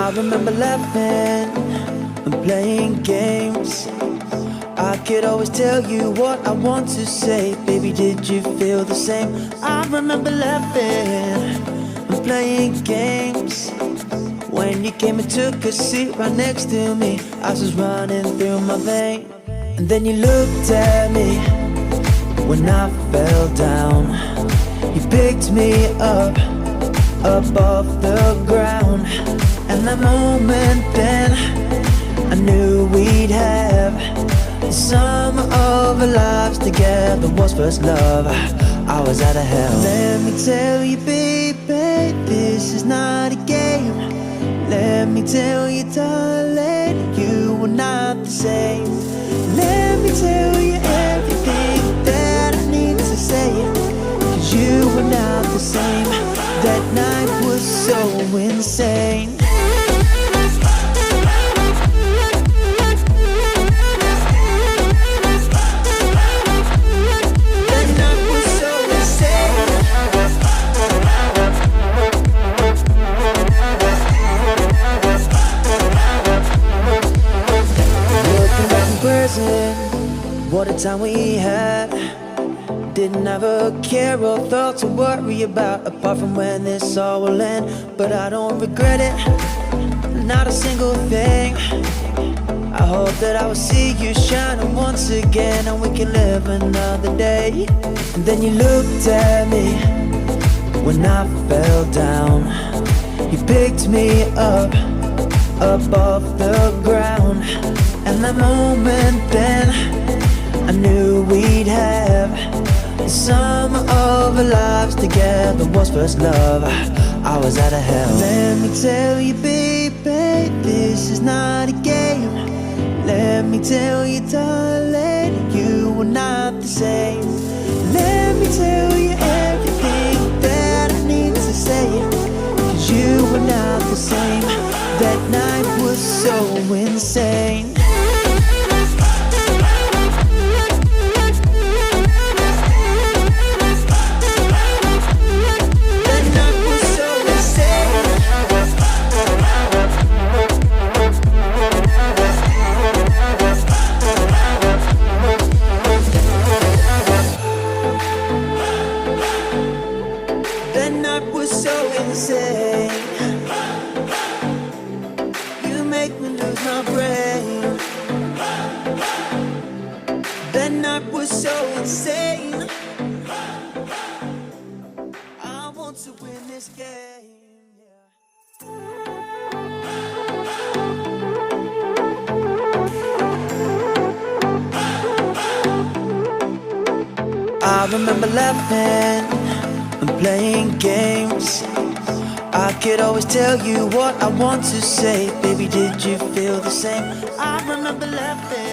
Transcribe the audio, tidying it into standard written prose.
I remember laughing and playing games. I could always tell you what I want to say. Baby, did you feel the same? I remember laughing and playing games. When you came and took a seat right next to me, ice was running through my veins. And then you looked at me when I fell down. You picked me up above the ground. And that moment then, I knew we'd have the sum of our lives together. Was first love, I was out of hell. Let me tell you, baby, this is not a game. Let me tell you, darling, you were not the same. Let me tell you everything that I need to say, 'cause you were not the same. That night was so insane. That night was so insane. Looking back in prison, what a time we had. Didn't have a care or thought to worry about, apart from when this all will end. But I don't regret it, not a single thing. I hope that I will see you shining once again, and we can live another day. And then you looked at me when I fell down. You picked me up above the ground. And that moment then, I knew we'd have the sum of our lives together. Was first love, I was out of hell. Let me tell you, baby, this is not a game. Let me tell you, darling, you were not the same. Let me tell you everything that I need to say, 'cause you were not the same. That night was so insane. You make me lose my brain. That night was so insane. I want to win this game, yeah. I remember laughing and playing games. I could always tell you what I want to say. Baby, did you feel the same? I remember laughing